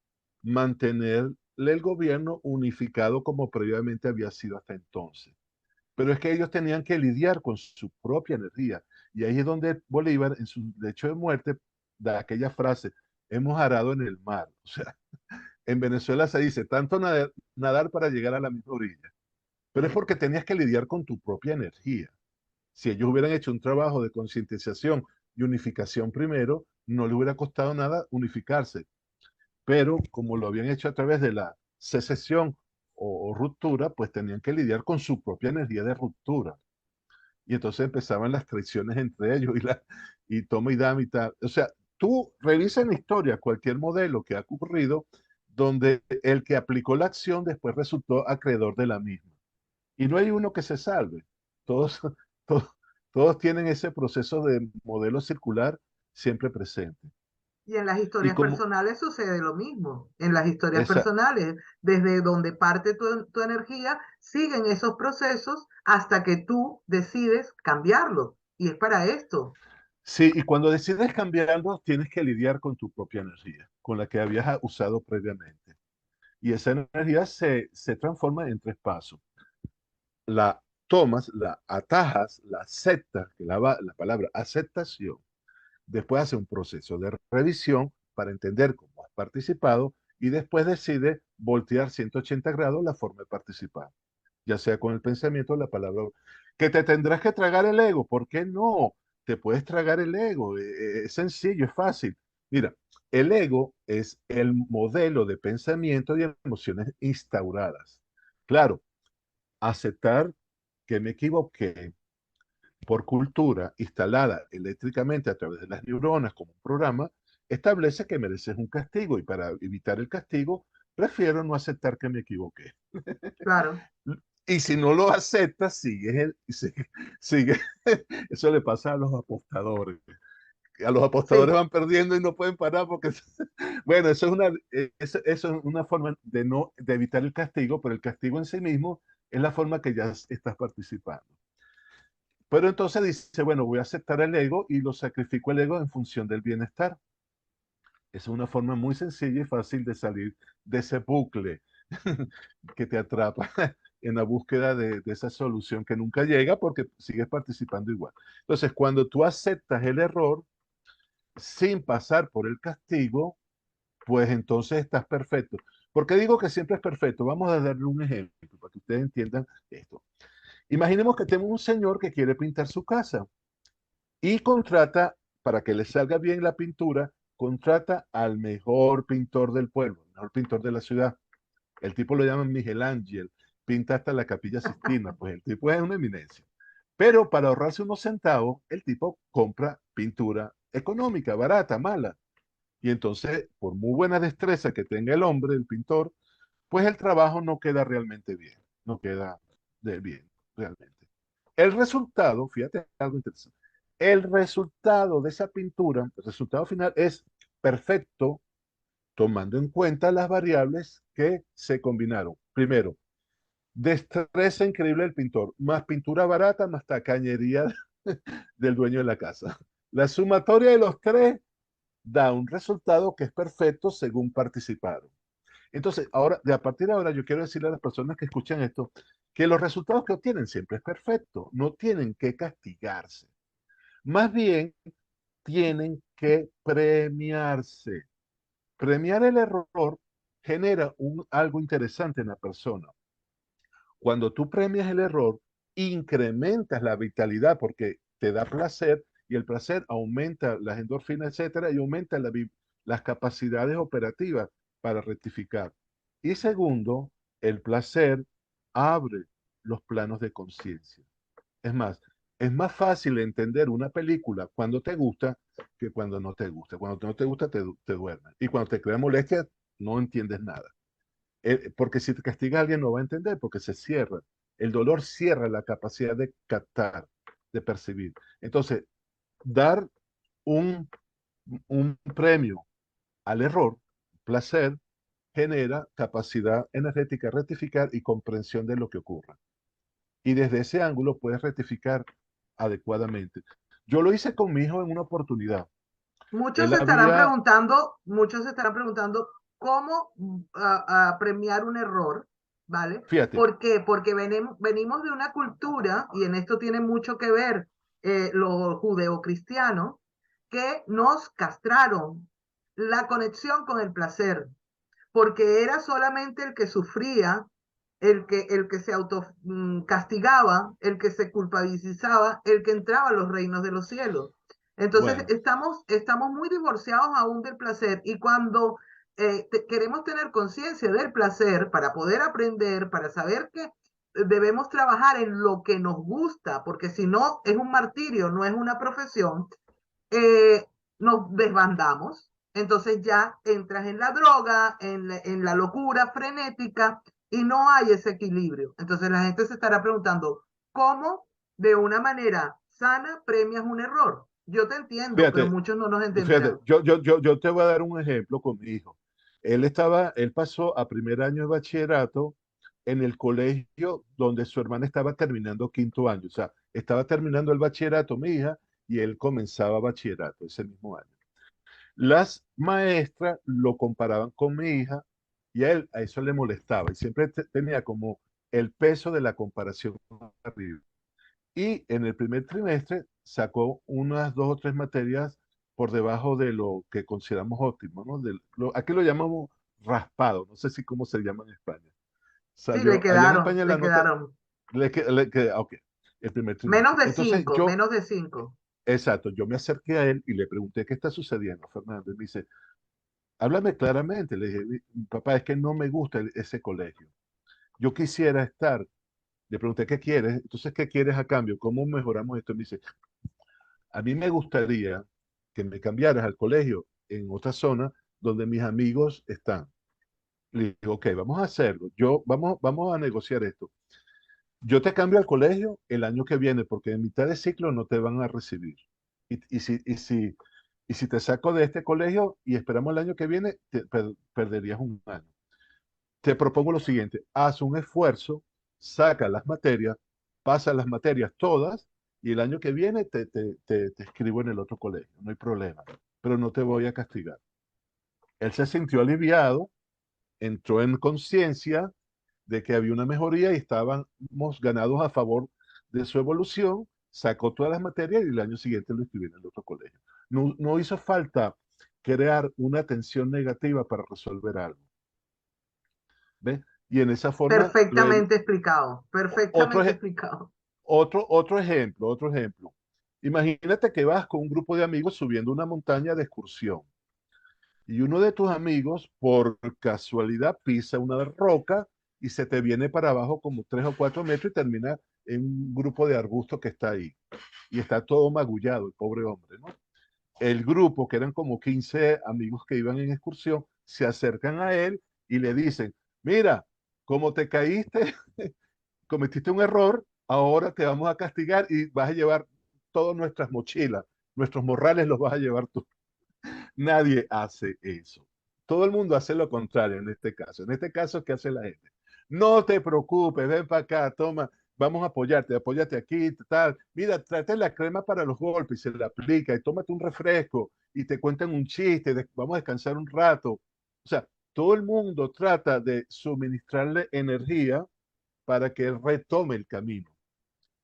mantenerle el gobierno unificado como previamente había sido hasta entonces. Pero es que ellos tenían que lidiar con su propia energía. Y ahí es donde Bolívar, en su lecho de muerte, da aquella frase, hemos arado en el mar. O sea, en Venezuela se dice, tanto nadar para llegar a la misma orilla. Pero es porque tenías que lidiar con tu propia energía. Si ellos hubieran hecho un trabajo de concientización y unificación primero, no les hubiera costado nada unificarse. Pero como lo habían hecho a través de la secesión o ruptura, pues tenían que lidiar con su propia energía de ruptura. Y entonces empezaban las traiciones entre ellos y toma y dame y tal. O sea, tú revisas en la historia cualquier modelo que ha ocurrido donde el que aplicó la acción después resultó acreedor de la misma. Y no hay uno que se salve. Todos, todos, todos tienen ese proceso de modelo circular siempre presente. Y en las Y historias como personales sucede lo mismo. En las historias esa, personales, desde donde parte tu energía, siguen esos procesos hasta que tú decides cambiarlo. Y es para esto. sí, y cuando decides cambiarlo, tienes que lidiar con tu propia energía, con la que habías usado previamente. Y esa energía se transforma en tres pasos. La tomas, la atajas, la aceptas, que la palabra aceptación. Después hace un proceso de revisión para entender cómo has participado y después decide voltear 180 grados la forma de participar, ya sea con el pensamiento o la palabra. Que te tendrás que tragar el ego, ¿por qué no? Te puedes tragar el ego, es sencillo, es fácil. Mira, El ego es el modelo de pensamiento y emociones instauradas. Claro, aceptar que me equivoqué por cultura instalada eléctricamente a través de las neuronas como un programa, establece que mereces un castigo y para evitar el castigo, prefiero no aceptar que me equivoqué. Claro. Y si no lo aceptas, sigue. Eso le pasa a los apostadores. A los apostadores Sí, van perdiendo y no pueden parar porque, bueno, eso es una forma de, no, de evitar el castigo, pero el castigo en sí mismo es la forma que ya estás participando. Pero entonces dice, bueno, voy a aceptar el ego y lo sacrifico el ego en función del bienestar. Es una forma muy sencilla y fácil de salir de ese bucle que te atrapa en la búsqueda de esa solución que nunca llega porque sigues participando igual. Entonces, cuando tú aceptas el error sin pasar por el castigo, pues entonces estás perfecto. ¿Por qué digo que siempre es perfecto? Vamos a darle un ejemplo para que ustedes entiendan esto. Imaginemos que tenemos un señor que quiere pintar su casa y contrata, para que le salga bien la pintura, contrata al mejor pintor del pueblo, el mejor pintor de la ciudad. El tipo lo llaman Miguel Ángel, pinta hasta la Capilla Sistina, pues el tipo es una eminencia. Pero para ahorrarse unos centavos, el tipo compra pintura económica, barata, mala. Y entonces, por muy buena destreza que tenga el hombre, el pintor, pues el trabajo no queda realmente bien, no queda de bien, realmente. El resultado, fíjate algo interesante, el resultado de esa pintura, el resultado final es perfecto tomando en cuenta las variables que se combinaron. Primero, destreza increíble del pintor, más pintura barata, más tacañería del dueño de la casa. La sumatoria de los tres da un resultado que es perfecto según participaron. Entonces, ahora, de a partir de ahora, yo quiero decirle a las personas que escuchan esto que los resultados que obtienen siempre es perfecto, no tienen que castigarse, más bien tienen que premiarse. Premiar el error genera algo interesante en la persona. Cuando tú premias el error, incrementas la vitalidad porque te da placer y el placer aumenta las endorfinas, etcétera, y aumenta las capacidades operativas para rectificar. Y segundo, el placer abre los planos de conciencia. Es más fácil entender una película cuando te gusta que cuando no te gusta. Cuando no te gusta, te duermes. Y cuando te crea molestia, no entiendes nada. Porque si te castiga a alguien no va a entender porque se cierra. El dolor cierra la capacidad de captar, de percibir. Entonces, dar un, un premio al error, placer, genera capacidad energética, rectificar y comprensión de lo que ocurre. Y desde ese ángulo puedes rectificar adecuadamente. Yo lo hice con mi hijo en una oportunidad. Él había, muchos se estarán preguntando cómo premiar un error, ¿vale? fíjate, ¿Por qué? Porque venimos de una cultura, y en esto tiene mucho que ver los judeocristianos, que nos castraron la conexión con el placer, porque era solamente el que sufría, el que se auto castigaba, el que se culpabilizaba, el que entraba a los reinos de los cielos. Entonces, bueno, estamos muy divorciados aún del placer y cuando queremos tener conciencia del placer para poder aprender, para saber que debemos trabajar en lo que nos gusta, porque si no es un martirio, no es una profesión, eh, nos desbandamos, entonces ya entras en la droga, en la locura frenética y no hay ese equilibrio. Entonces la gente se estará preguntando, ¿cómo de una manera sana premias un error? Yo te entiendo, pero fíjate, muchos no nos fíjate, entenderán. yo te voy a dar un ejemplo con mi hijo. Él pasó a primer año de bachillerato en el colegio donde su hermana estaba terminando quinto año. O sea, estaba terminando el bachillerato mi hija y él comenzaba bachillerato ese mismo año. Las maestras lo comparaban con mi hija y a él a eso le molestaba y siempre tenía como el peso de la comparación arriba. Y en el primer trimestre sacó unas dos o tres materias por debajo de lo que consideramos óptimo, ¿no? Aquí lo llamamos raspado, no sé si cómo se llama en España. Sí, le Salió, allá en quedaron, España la le nota, quedaron ok, el primer trimestre. Entonces yo, menos de 5. exacto, yo me acerqué a él y le pregunté qué está sucediendo, Fernando. Y me dice, Háblame claramente. Le dije, papá, es que no me gusta ese colegio. Yo quisiera estar. Le pregunté, ¿qué quieres? Entonces, ¿qué quieres a cambio? ¿Cómo mejoramos esto? Me dice, a mí me gustaría que me cambiaras al colegio en otra zona donde mis amigos están. Le digo, ok, vamos a hacerlo. Vamos a negociar esto. Yo te cambio al colegio el año que viene porque en mitad de ciclo no te van a recibir. Y si te saco de este colegio y esperamos el año que viene, perderías un año. Te propongo lo siguiente, haz un esfuerzo, saca las materias, pasa las materias todas y el año que viene te escribo en el otro colegio, no hay problema, pero no te voy a castigar. Él se sintió aliviado, entró en conciencia de que había una mejoría y estábamos ganados a favor de su evolución, sacó todas las materias y el año siguiente lo escribió en el otro colegio. No hizo falta crear una tensión negativa para resolver algo. ¿Ves? Y en esa forma, Perfectamente explicado, otro, perfectamente explicado. otro ejemplo. Imagínate que vas con un grupo de amigos subiendo una montaña de excursión y uno de tus amigos por casualidad pisa una roca y se te viene para abajo como 3 o 4 metros y termina en un grupo de arbustos que está ahí. Y está todo magullado, el pobre hombre, ¿no? El grupo, que eran como 15 amigos que iban en excursión, se acercan a él y le dicen, mira, como te caíste, cometiste un error, ahora te vamos a castigar y vas a llevar todas nuestras mochilas, nuestros morrales los vas a llevar tú. Nadie hace eso. Todo el mundo hace lo contrario en este caso. En este caso, ¿qué hace la gente? No te preocupes, ven para acá, toma, vamos a apoyarte, apóyate aquí, tal. Mira, tráete la crema para los golpes y se la aplica y tómate un refresco y te cuentan un chiste, vamos a descansar un rato. O sea, todo el mundo trata de suministrarle energía para que él retome el camino.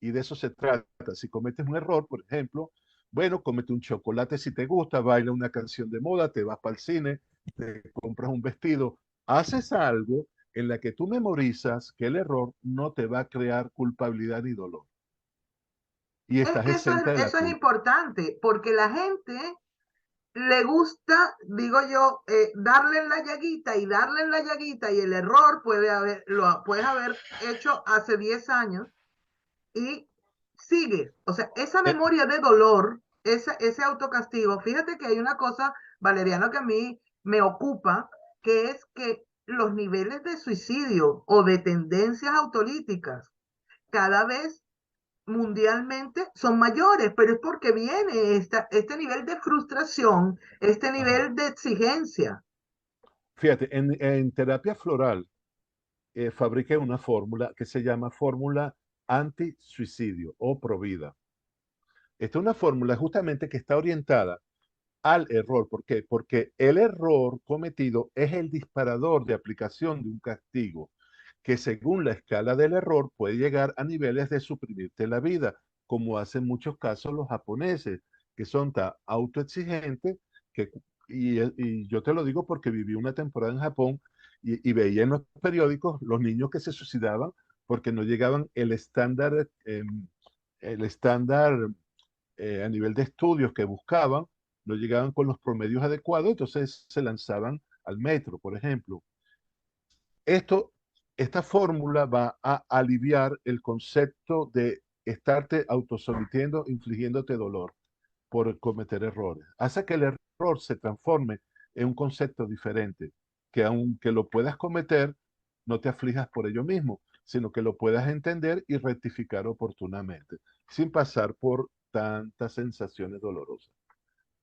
Y de eso se trata. Si cometes un error, por ejemplo, bueno, comete un chocolate si te gusta, baila una canción de moda, te vas para el cine, te compras un vestido, haces algo en la que tú memorizas que el error no te va a crear culpabilidad ni dolor. Y Es estás que exenta de la eso es culpa. importante, porque la gente le gusta, digo yo, darle en la llaguita y darle en la llaguita y el error lo puedes haber hecho hace 10 años y sigues. O sea, esa Eh, memoria de dolor, ese autocastigo, fíjate que hay una cosa, Valeriano, que a mí me ocupa, que es que los niveles de suicidio o de tendencias autolíticas cada vez mundialmente son mayores, pero es porque viene este nivel de frustración, este ajá. nivel de exigencia. Fíjate, en terapia floral fabriqué una fórmula que se llama fórmula anti-suicidio o provida. Esta es una fórmula justamente que está orientada al error. ¿Por qué? Porque el error cometido es el disparador de aplicación de un castigo que según la escala del error puede llegar a niveles de suprimirte la vida, como hacen en muchos casos los japoneses, que son tan autoexigentes que, y yo te lo digo porque viví una temporada en Japón y veía en los periódicos los niños que se suicidaban porque no llegaban el estándar a nivel de estudios que buscaban, no llegaban con los promedios adecuados, entonces se lanzaban al metro, por ejemplo. Esto, esta fórmula va a aliviar el concepto de estarte autosometiendo, infligiéndote dolor por cometer errores. Hace que el error se transforme en un concepto diferente, que aunque lo puedas cometer, no te aflijas por ello mismo, sino que lo puedas entender y rectificar oportunamente, sin pasar por tantas sensaciones dolorosas.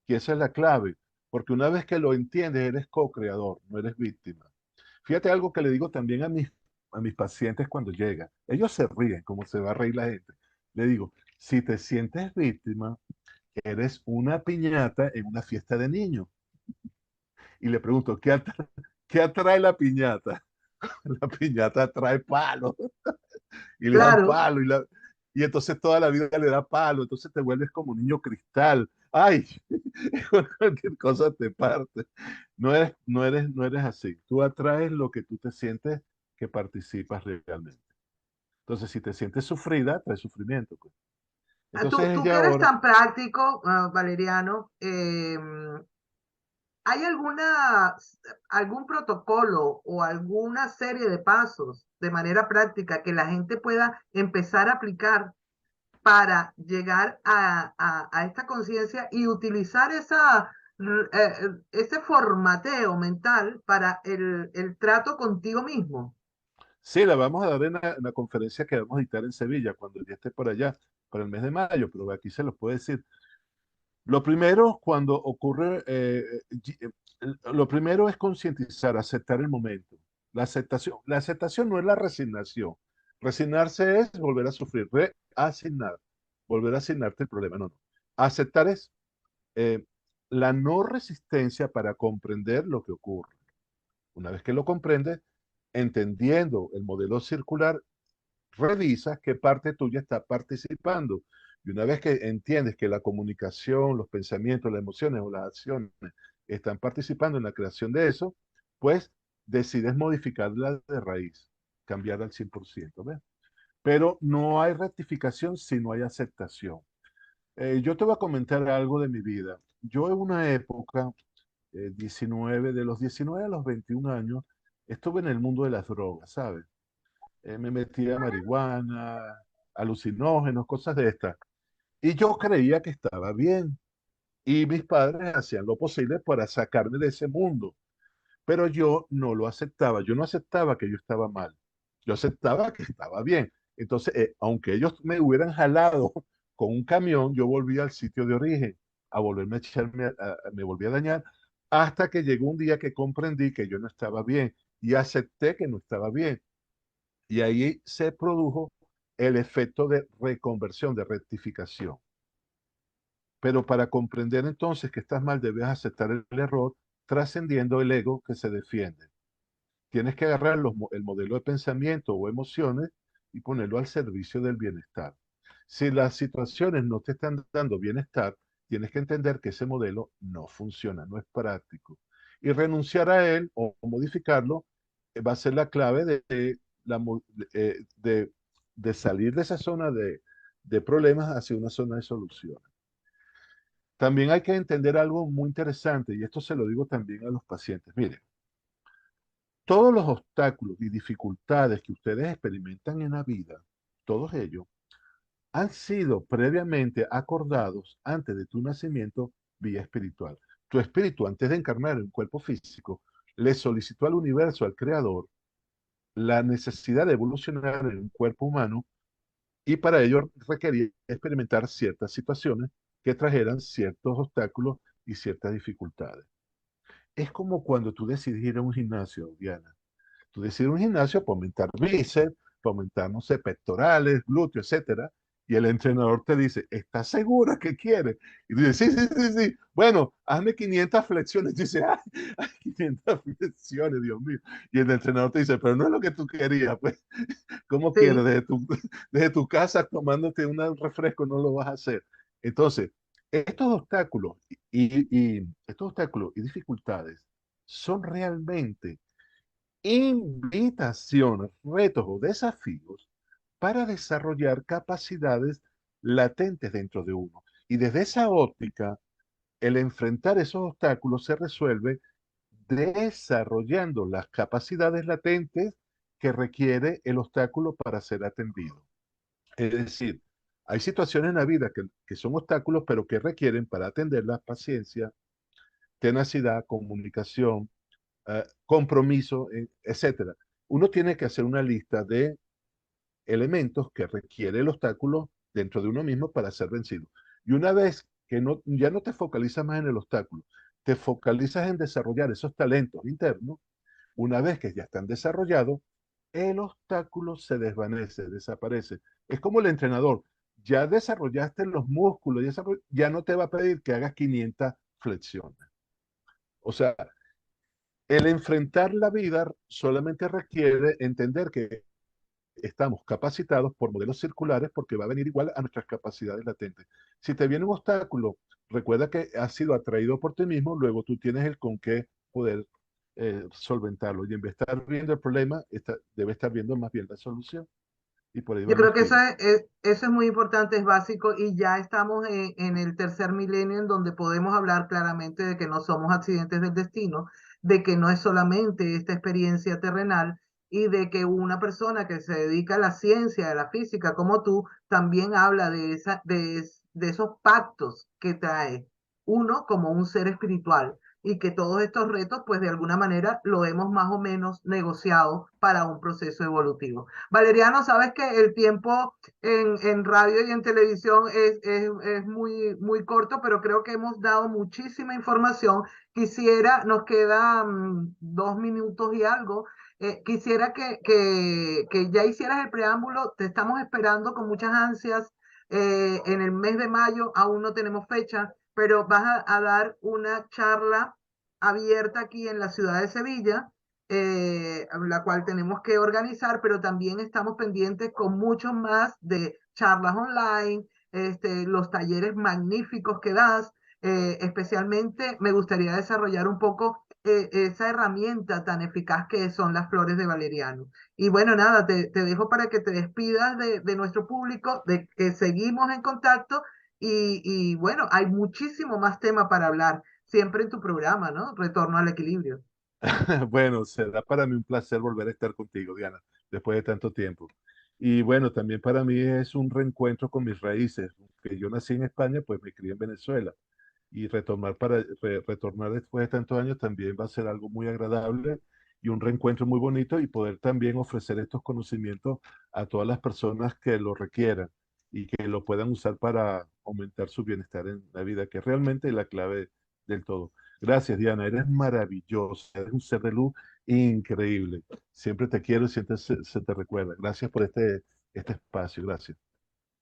Y esa es la clave, porque una vez que lo entiendes, eres co-creador, no eres víctima. Fíjate algo que le digo también a mis pacientes cuando llegan. Ellos se ríen, como se va a reír la gente. Le digo, si te sientes víctima, eres una piñata en una fiesta de niños. Y le pregunto, ¿qué atrae la piñata? La piñata trae palo y le dan Claro, palo y entonces toda la vida le da palo, entonces te vuelves como un niño cristal. Ay, cualquier cosa te parte. No eres así. Tú atraes lo que tú te sientes que participas realmente. Entonces, si te sientes sufrida, trae sufrimiento, pues. Entonces es tú ya que eres ahora. tan práctico, Valeriano, ¿hay algún protocolo o alguna serie de pasos de manera práctica que la gente pueda empezar a aplicar para llegar a esta conciencia y utilizar ese formateo mental para el trato contigo mismo? Sí, la vamos a dar en la conferencia que vamos a dictar en Sevilla, cuando ya esté por allá, para el mes de mayo, pero aquí se los puedo decir. Lo primero, cuando ocurre, lo primero es concientizar, aceptar el momento. La aceptación no es la resignación. Resignarse es volver a sufrir, reasignar, volver a asignarte el problema. No, no. Aceptar es eh, la no resistencia para comprender lo que ocurre. Una vez que lo comprendes, entendiendo el modelo circular, revisas qué parte tuya está participando. Y una vez que entiendes que la comunicación, los pensamientos, las emociones o las acciones están participando en la creación de eso, pues decides modificarla de raíz, cambiarla al 100%, ¿ves? Pero no hay rectificación si no hay aceptación. Yo te voy a comentar algo de mi vida. Yo en una época, 19, de los 19 a los 21 años, estuve en el mundo de las drogas, ¿sabes? Me metía marihuana, alucinógenos, cosas de estas. Y yo creía que estaba bien. Y mis padres hacían lo posible para sacarme de ese mundo. Pero yo no lo aceptaba. Yo no aceptaba que yo estaba mal. Yo aceptaba que estaba bien. Entonces, aunque ellos me hubieran jalado con un camión, yo volví al sitio de origen, a volverme a echarme, me volví a dañar, hasta que llegó un día que comprendí que yo no estaba bien y acepté que no estaba bien. Y ahí se produjo el efecto de reconversión, de rectificación. Pero para comprender entonces que estás mal, debes aceptar el error, trascendiendo el ego que se defiende. Tienes que agarrar el modelo de pensamiento o emociones y ponerlo al servicio del bienestar. Si las situaciones no te están dando bienestar, tienes que entender que ese modelo no funciona, no es práctico. Y renunciar a él o modificarlo va a ser la clave la mo- de, de salir de esa zona de problemas hacia una zona de soluciones. También hay que entender algo muy interesante, y esto se lo digo también a los pacientes. Miren, todos los obstáculos y dificultades que ustedes experimentan en la vida, todos ellos, han sido previamente acordados antes de tu nacimiento vía espiritual. Tu espíritu, antes de encarnar en un cuerpo físico, le solicitó al universo, al creador, la necesidad de evolucionar en un cuerpo humano y para ello requería experimentar ciertas situaciones que trajeran ciertos obstáculos y ciertas dificultades. Es como cuando tú decides ir a un gimnasio, Diana. Tú decides un gimnasio para aumentar bíceps, para aumentar, no sé, pectorales, glúteos, etcétera. Y el entrenador te dice, ¿estás segura que quieres? Y tú dices, sí, sí, sí, sí. Bueno, hazme 500 flexiones. Y dice, ay, ay, 500 flexiones, Dios mío. Y el entrenador te dice, pero no es lo que tú querías, pues. ¿Cómo quieres? Sí. Desde tu casa tomándote un refresco no lo vas a hacer. Entonces, estos obstáculos y dificultades son realmente invitaciones, retos o desafíos para desarrollar capacidades latentes dentro de uno. Y desde esa óptica, el enfrentar esos obstáculos se resuelve desarrollando las capacidades latentes que requiere el obstáculo para ser atendido. Es decir, hay situaciones en la vida que son obstáculos, pero que requieren para atenderlas paciencia, tenacidad, comunicación, compromiso, etcétera. Uno tiene que hacer una lista de elementos que requiere el obstáculo dentro de uno mismo para ser vencido. Y una vez que no, ya no te focalizas más en el obstáculo, te focalizas en desarrollar esos talentos internos, una vez que ya están desarrollados, el obstáculo se desvanece, desaparece. Es como el entrenador, ya desarrollaste los músculos, ya no te va a pedir que hagas 500 flexiones. O sea, el enfrentar la vida solamente requiere entender que estamos capacitados por modelos circulares porque va a venir igual a nuestras capacidades latentes. Si te viene un obstáculo, recuerda que ha sido atraído por ti mismo, luego tú tienes el con qué poder solventarlo. Y en vez de estar viendo el problema, debe estar viendo más bien la solución. y por ahí Yo van creo los que tiros. eso es muy importante, es básico y ya estamos en el tercer milenio en donde podemos hablar claramente de que no somos accidentes del destino, de que no es solamente esta experiencia terrenal y de que una persona que se dedica a la ciencia, a la física como tú, también habla de esos pactos que trae uno como un ser espiritual y que todos estos retos, pues de alguna manera lo hemos más o menos negociado para un proceso evolutivo. Valeriano, sabes que el tiempo en radio y en televisión es muy, muy corto, pero creo que hemos dado muchísima información. Nos quedan 2 minutos y algo. Quisiera que ya hicieras el preámbulo, te estamos esperando con muchas ansias. En el mes de mayo aún no tenemos fecha, pero vas a dar una charla abierta aquí en la ciudad de Sevilla, la cual tenemos que organizar, pero también estamos pendientes con mucho más de charlas online, los talleres magníficos que das. Especialmente me gustaría desarrollar un poco esa herramienta tan eficaz que son las flores de valeriano. Y bueno, nada, te dejo para que te despidas de nuestro público, de que seguimos en contacto y bueno, hay muchísimo más tema para hablar, siempre en tu programa, ¿no? Retorno al equilibrio. Bueno, será para mí un placer volver a estar contigo, Diana, después de tanto tiempo. Y bueno, también para mí es un reencuentro con mis raíces, que yo nací en España, pues me crié en Venezuela. Y retornar después de tantos años también va a ser algo muy agradable y un reencuentro muy bonito y poder también ofrecer estos conocimientos a todas las personas que lo requieran y que lo puedan usar para aumentar su bienestar en la vida, que es realmente la clave del todo. Gracias, Diana, eres maravillosa, eres un ser de luz increíble. Siempre te quiero y siempre se te recuerda. Gracias por este espacio, gracias.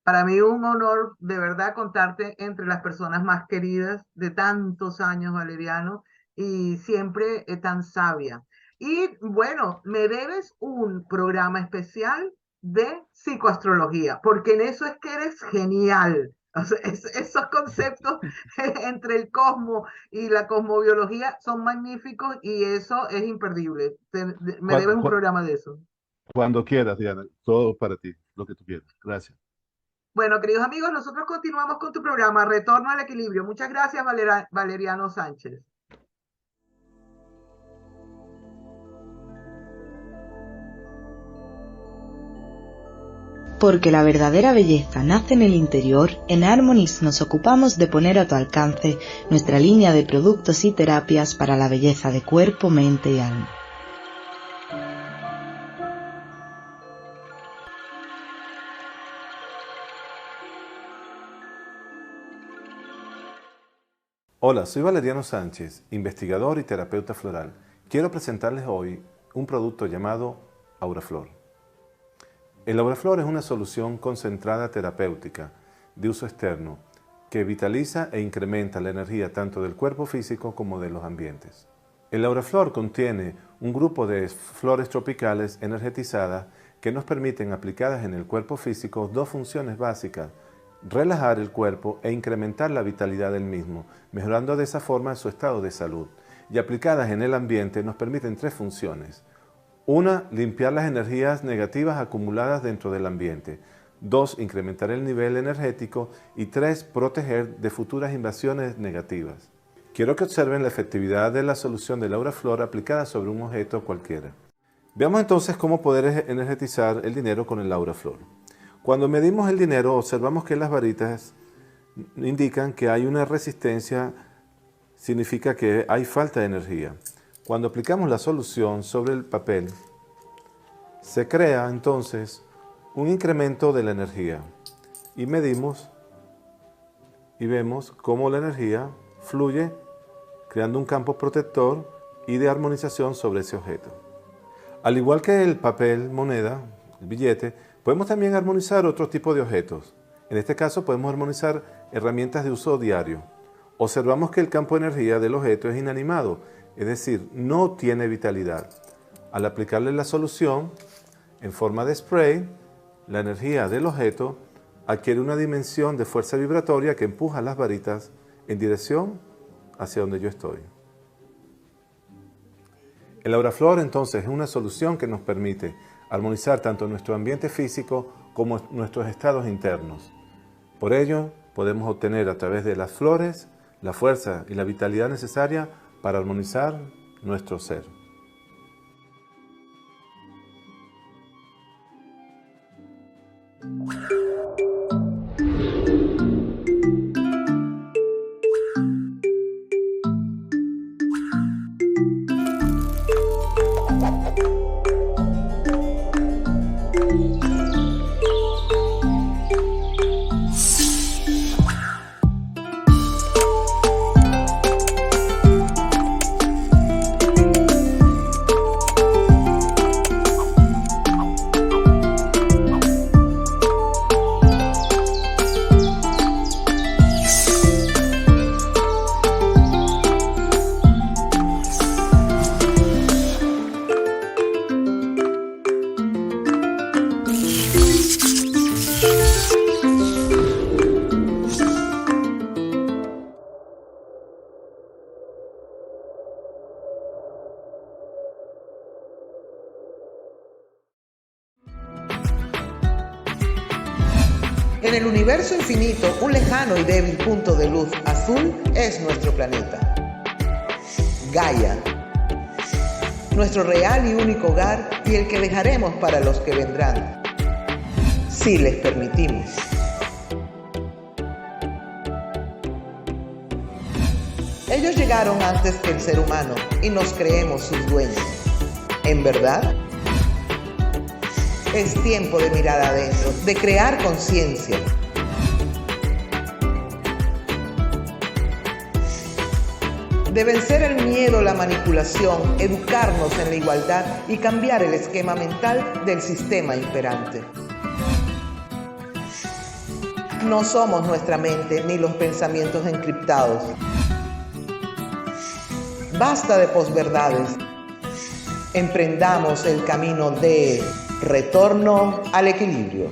Para mí un honor de verdad contarte entre las personas más queridas de tantos años, Valeriano, y siempre tan sabia. Y bueno, me debes un programa especial de psicoastrología, porque en eso es que eres genial. O sea, esos conceptos entre el cosmos y la cosmobiología son magníficos y eso es imperdible. Me Cuando, debes un programa de eso. cuando quieras, Diana, todo para ti, lo que tú quieras. Gracias. Bueno, queridos amigos, nosotros continuamos con tu programa Retorno al Equilibrio. Muchas gracias, Valeriano Sánchez. Porque la verdadera belleza nace en el interior, en Harmonix nos ocupamos de poner a tu alcance nuestra línea de productos y terapias para la belleza de cuerpo, mente y alma. Hola, soy Valeriano Sánchez, investigador y terapeuta floral. Quiero presentarles hoy un producto llamado Auraflor. El Auraflor es una solución concentrada terapéutica de uso externo que vitaliza e incrementa la energía tanto del cuerpo físico como de los ambientes. El Auraflor contiene un grupo de flores tropicales energetizadas que nos permiten, aplicadas en el cuerpo físico, dos funciones básicas: relajar el cuerpo e incrementar la vitalidad del mismo, mejorando de esa forma su estado de salud. Y aplicadas en el ambiente nos permiten tres funciones. Una, limpiar las energías negativas acumuladas dentro del ambiente. Dos, incrementar el nivel energético. Y tres, proteger de futuras invasiones negativas. Quiero que observen la efectividad de la solución del Auraflor aplicada sobre un objeto cualquiera. Veamos entonces cómo poder energetizar el dinero con el Auraflor. Cuando medimos el dinero, observamos que las varitas indican que hay una resistencia, significa que hay falta de energía. Cuando aplicamos la solución sobre el papel, se crea entonces un incremento de la energía y medimos y vemos cómo la energía fluye creando un campo protector y de armonización sobre ese objeto. Al igual que el papel moneda, el billete, podemos también armonizar otro tipo de objetos. En este caso podemos armonizar herramientas de uso diario. Observamos que el campo de energía del objeto es inanimado, es decir, no tiene vitalidad. Al aplicarle la solución en forma de spray, la energía del objeto adquiere una dimensión de fuerza vibratoria que empuja las varitas en dirección hacia donde yo estoy. El Auraflor entonces es una solución que nos permite armonizar tanto nuestro ambiente físico como nuestros estados internos. Por ello, podemos obtener a través de las flores la fuerza y la vitalidad necesaria para armonizar nuestro ser. En el universo infinito, un lejano y débil punto de luz azul es nuestro planeta. Gaia, nuestro real y único hogar y el que dejaremos para los que vendrán, si les permitimos. Ellos llegaron antes que el ser humano y nos creemos sus dueños. ¿En verdad? Es tiempo de mirar adentro, de crear conciencia. De vencer el miedo, la manipulación, educarnos en la igualdad y cambiar el esquema mental del sistema imperante. No somos nuestra mente ni los pensamientos encriptados. Basta de posverdades. Emprendamos el camino de retorno al equilibrio.